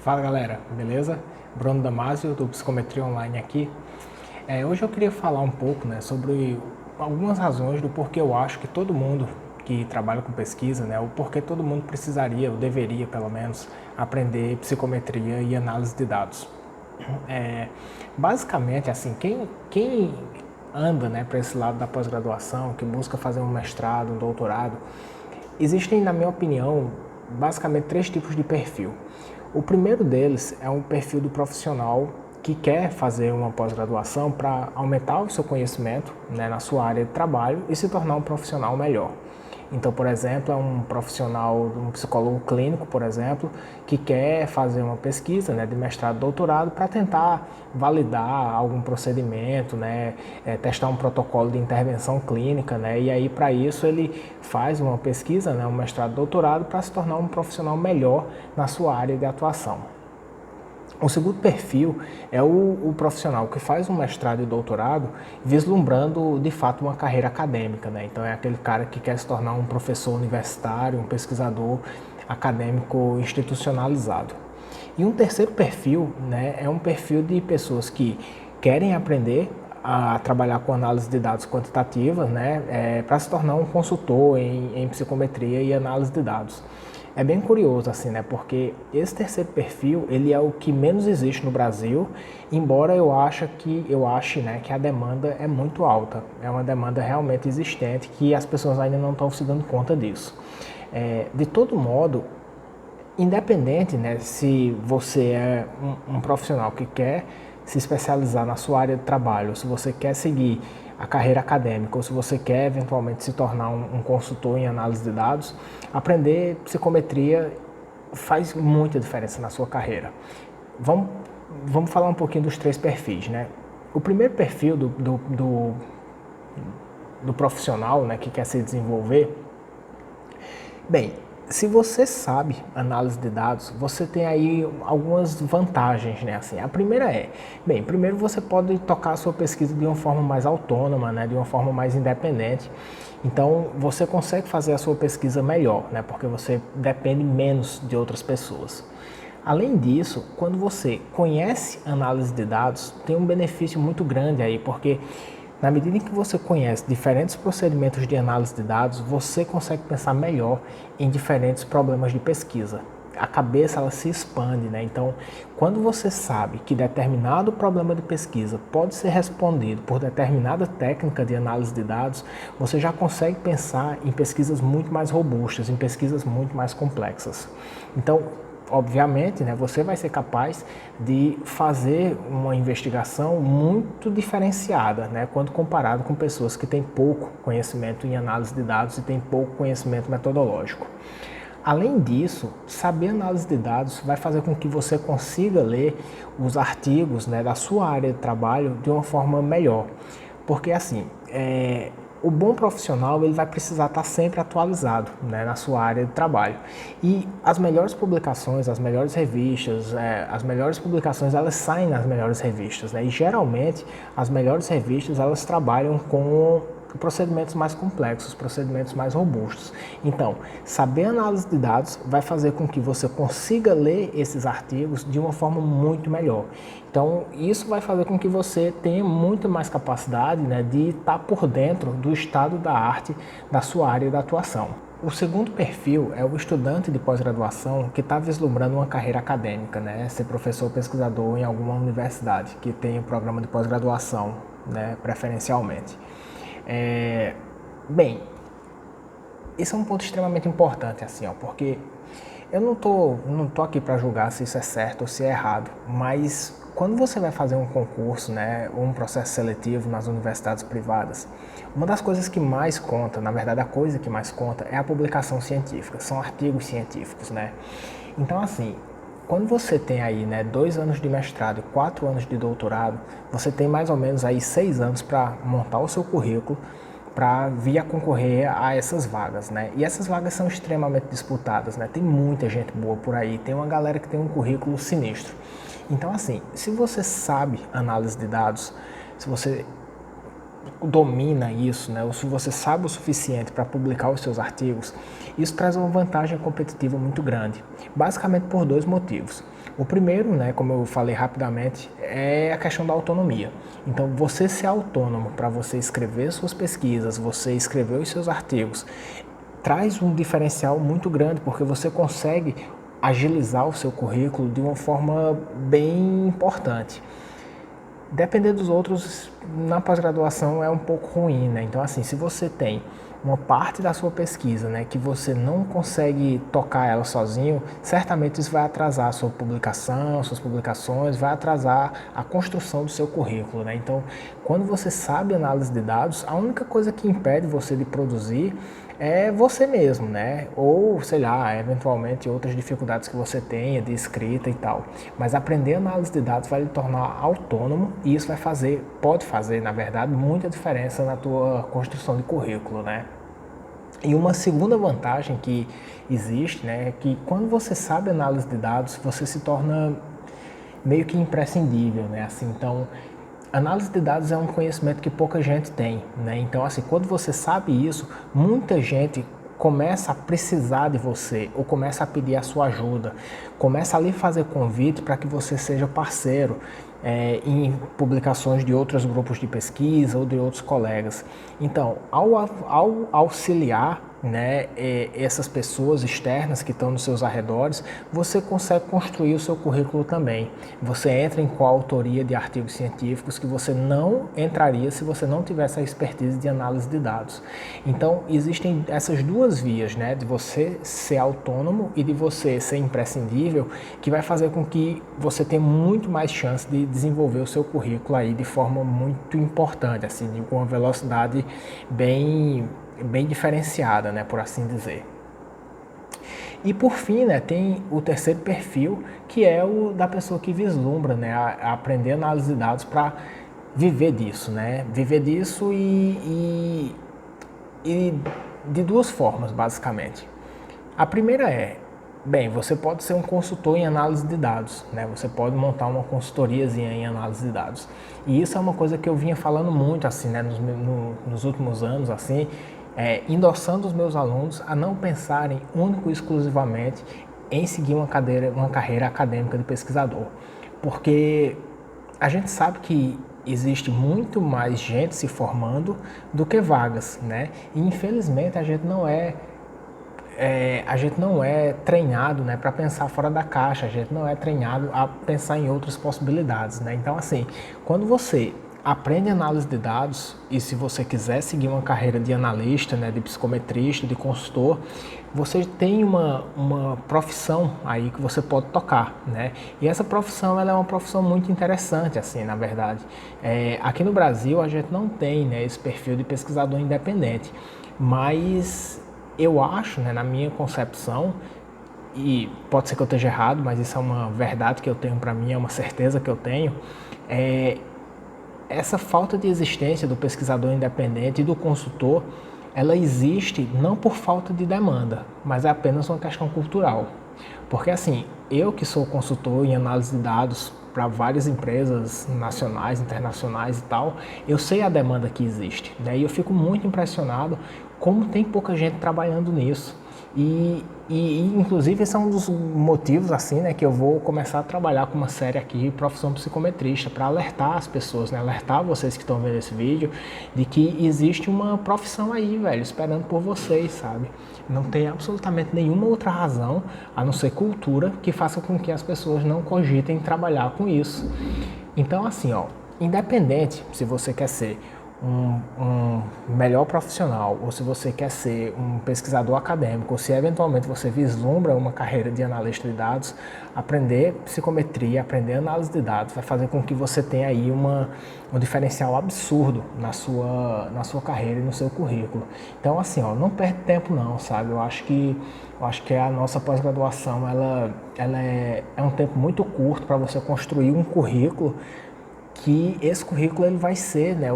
Fala galera, beleza? Bruno Damasio do Psicometria Online aqui. Hoje eu queria falar um pouco sobre algumas razões do porquê eu acho que todo mundo que trabalha com pesquisa, o porquê todo mundo precisaria, ou deveria pelo menos, aprender psicometria e análise de dados. Basicamente, assim, quem anda para esse lado da pós-graduação, que busca fazer um mestrado, um doutorado, existem, na minha opinião, basicamente três tipos de perfil. O primeiro deles é um perfil do profissional que quer fazer uma pós-graduação para aumentar o seu conhecimento na sua área de trabalho e se tornar um profissional melhor. Então, por exemplo, é um profissional, um psicólogo clínico, por exemplo, que quer fazer uma pesquisa de mestrado, doutorado, para tentar validar algum procedimento, testar um protocolo de intervenção clínica, e aí para isso ele faz uma pesquisa, um mestrado, doutorado, para se tornar um profissional melhor na sua área de atuação. O segundo perfil é o profissional que faz um mestrado e doutorado vislumbrando de fato uma carreira acadêmica, Então é aquele cara que quer se tornar um professor universitário, um pesquisador acadêmico institucionalizado. E um terceiro perfil, é um perfil de pessoas que querem aprender a trabalhar com análise de dados quantitativas, para se tornar um consultor em psicometria e análise de dados. É bem curioso, assim, porque esse terceiro perfil, ele é o que menos existe no Brasil, embora eu ache que a demanda é muito alta. É uma demanda realmente existente que as pessoas ainda não estão se dando conta disso. De todo modo, independente, se você é um profissional que quer se especializar na sua área de trabalho, se você quer seguir a carreira acadêmica ou se você quer eventualmente se tornar um consultor em análise de dados, aprender psicometria faz muita diferença na sua carreira. Vamos falar um pouquinho dos três perfis, O primeiro perfil do profissional, que quer se desenvolver, bem, se você sabe análise de dados, você tem aí algumas vantagens, assim. A primeira primeiro você pode tocar a sua pesquisa de uma forma mais autônoma, de uma forma mais independente. Então, você consegue fazer a sua pesquisa melhor, porque você depende menos de outras pessoas. Além disso, quando você conhece análise de dados, tem um benefício muito grande aí, porque na medida em que você conhece diferentes procedimentos de análise de dados, você consegue pensar melhor em diferentes problemas de pesquisa. A cabeça ela se expande, Então, quando você sabe que determinado problema de pesquisa pode ser respondido por determinada técnica de análise de dados, você já consegue pensar em pesquisas muito mais robustas, em pesquisas muito mais complexas. Então, obviamente, você vai ser capaz de fazer uma investigação muito diferenciada, quando comparado com pessoas que têm pouco conhecimento em análise de dados e têm pouco conhecimento metodológico. Além disso, saber análise de dados vai fazer com que você consiga ler os artigos da sua área de trabalho de uma forma melhor. Porque assim, o bom profissional ele vai precisar estar sempre atualizado na sua área de trabalho. E as melhores publicações, as melhores revistas, as melhores publicações elas saem nas melhores revistas. E geralmente as melhores revistas elas trabalham com procedimentos mais complexos, procedimentos mais robustos. Então, saber análise de dados vai fazer com que você consiga ler esses artigos de uma forma muito melhor. Então, isso vai fazer com que você tenha muito mais capacidade de estar por dentro do estado da arte da sua área de atuação. O segundo perfil é o estudante de pós-graduação que está vislumbrando uma carreira acadêmica, ser professor ou pesquisador em alguma universidade que tem um programa de pós-graduação, preferencialmente. Bem, esse é um ponto extremamente importante, assim, porque eu não tô aqui para julgar se isso é certo ou se é errado, mas quando você vai fazer um concurso, ou um processo seletivo nas universidades privadas, uma das coisas que mais conta, na verdade a coisa que mais conta é a publicação científica, são artigos científicos, Então, assim, quando você tem aí 2 anos de mestrado e 4 anos de doutorado, você tem mais ou menos aí 6 anos para montar o seu currículo para vir a concorrer a essas vagas, E essas vagas são extremamente disputadas, Tem muita gente boa por aí, tem uma galera que tem um currículo sinistro. Então, assim, se você sabe análise de dados, se você domina isso, né, ou se você sabe o suficiente para publicar os seus artigos, isso traz uma vantagem competitiva muito grande, basicamente por dois motivos. O primeiro, né, como eu falei rapidamente, é a questão da autonomia. Então, você ser autônomo para você escrever suas pesquisas, você escrever os seus artigos, traz um diferencial muito grande, porque você consegue agilizar o seu currículo de uma forma bem importante. Depender dos outros, na pós-graduação é um pouco ruim, né? Então, assim, se você tem uma parte da sua pesquisa, né, que você não consegue tocar ela sozinho, certamente isso vai atrasar a sua publicação, suas publicações, vai atrasar a construção do seu currículo, né? Então, quando você sabe análise de dados, a única coisa que impede você de produzir é você mesmo, né? Ou, sei lá, eventualmente outras dificuldades que você tenha de escrita e tal. Mas aprender análise de dados vai lhe tornar autônomo e isso vai fazer, pode fazer, na verdade, muita diferença na tua construção de currículo, né? E uma segunda vantagem que existe, né, é que quando você sabe análise de dados, você se torna meio que imprescindível, né? Assim, então, análise de dados é um conhecimento que pouca gente tem, né? Então, assim, quando você sabe isso, muita gente começa a precisar de você ou começa a pedir a sua ajuda, começa a lhe fazer convite para que você seja parceiro em publicações de outros grupos de pesquisa ou de outros colegas. Então, ao auxiliar, né, essas pessoas externas que estão nos seus arredores, você consegue construir o seu currículo também. Você entra em coautoria de artigos científicos que você não entraria se você não tivesse a expertise de análise de dados. Então, existem essas duas vias, né, de você ser autônomo e de você ser imprescindível, que vai fazer com que você tenha muito mais chance de desenvolver o seu currículo aí de forma muito importante, assim, com uma velocidade bem diferenciada, né, por assim dizer. E por fim, né, tem o terceiro perfil, que é o da pessoa que vislumbra, né, a aprender análise de dados para viver disso, né, viver disso e de duas formas, basicamente. A primeira é, bem, você pode ser um consultor em análise de dados, né? Você pode montar uma consultoriazinha em análise de dados. E isso é uma coisa que eu vinha falando muito, assim, né, nos últimos anos, assim, endossando os meus alunos a não pensarem único e exclusivamente em seguir uma carreira acadêmica de pesquisador. Porque a gente sabe que existe muito mais gente se formando do que vagas, né? E infelizmente a gente não é treinado, né, para pensar fora da caixa, a gente não é treinado a pensar em outras possibilidades, né? Então, assim, quando você aprende análise de dados e se você quiser seguir uma carreira de analista, né, de psicometrista, de consultor, você tem uma profissão aí que você pode tocar, né? E essa profissão, ela é uma profissão muito interessante, assim, na verdade. Aqui no Brasil a gente não tem, né, esse perfil de pesquisador independente, mas eu acho, né, na minha concepção, e pode ser que eu esteja errado, mas isso é uma verdade que eu tenho para mim, é uma certeza que eu tenho, essa falta de existência do pesquisador independente e do consultor, ela existe não por falta de demanda, mas é apenas uma questão cultural. Porque assim, eu que sou consultor em análise de dados para várias empresas nacionais, internacionais e tal, eu sei a demanda que existe, né? E eu fico muito impressionado como tem pouca gente trabalhando nisso. Inclusive esse é um dos motivos assim, né, que eu vou começar a trabalhar com uma série aqui, Profissão Psicometrista, para alertar as pessoas, né, alertar vocês que estão vendo esse vídeo, de que existe uma profissão aí, velho, esperando por vocês, sabe? Não tem absolutamente nenhuma outra razão, a não ser cultura, que faça com que as pessoas não cogitem trabalhar com isso. Então, assim, ó, independente se você quer ser um melhor profissional, ou se você quer ser um pesquisador acadêmico, ou se eventualmente você vislumbra uma carreira de analista de dados, aprender psicometria, aprender análise de dados, vai fazer com que você tenha aí um diferencial absurdo na sua carreira e no seu currículo. Então, assim, ó, não perde tempo não, sabe? Eu acho que a nossa pós-graduação, ela é um tempo muito curto para você construir um currículo, que esse currículo ele vai ser, né,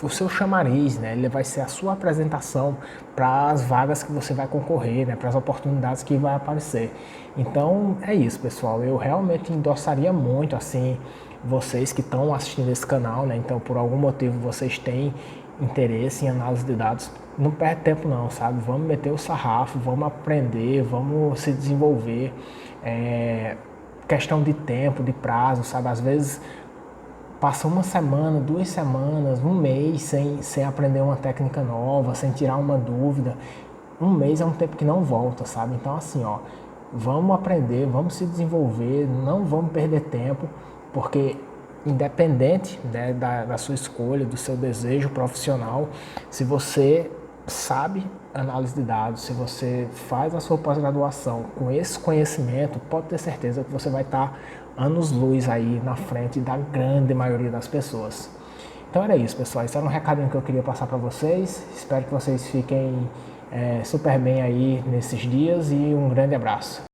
o seu chamariz, né? Ele vai ser a sua apresentação para as vagas que você vai concorrer, né? Para as oportunidades que vai aparecer. Então é isso, pessoal. Eu realmente endossaria muito assim vocês que estão assistindo esse canal, né? Então por algum motivo vocês têm interesse em análise de dados, não perde tempo não, sabe? Vamos meter o sarrafo, vamos aprender, vamos se desenvolver. Questão de tempo, de prazo, sabe? Às vezes passa uma semana, 2 semanas, um mês sem aprender uma técnica nova, sem tirar uma dúvida. Um mês é um tempo que não volta, sabe? Então assim, ó, vamos aprender, vamos se desenvolver, não vamos perder tempo, porque independente, né, da sua escolha, do seu desejo profissional, se você sabe análise de dados, se você faz a sua pós-graduação com esse conhecimento, pode ter certeza que você vai estar anos-luz aí na frente da grande maioria das pessoas. Então era isso, pessoal. Esse era um recadinho que eu queria passar para vocês. Espero que vocês fiquem super bem aí nesses dias e um grande abraço.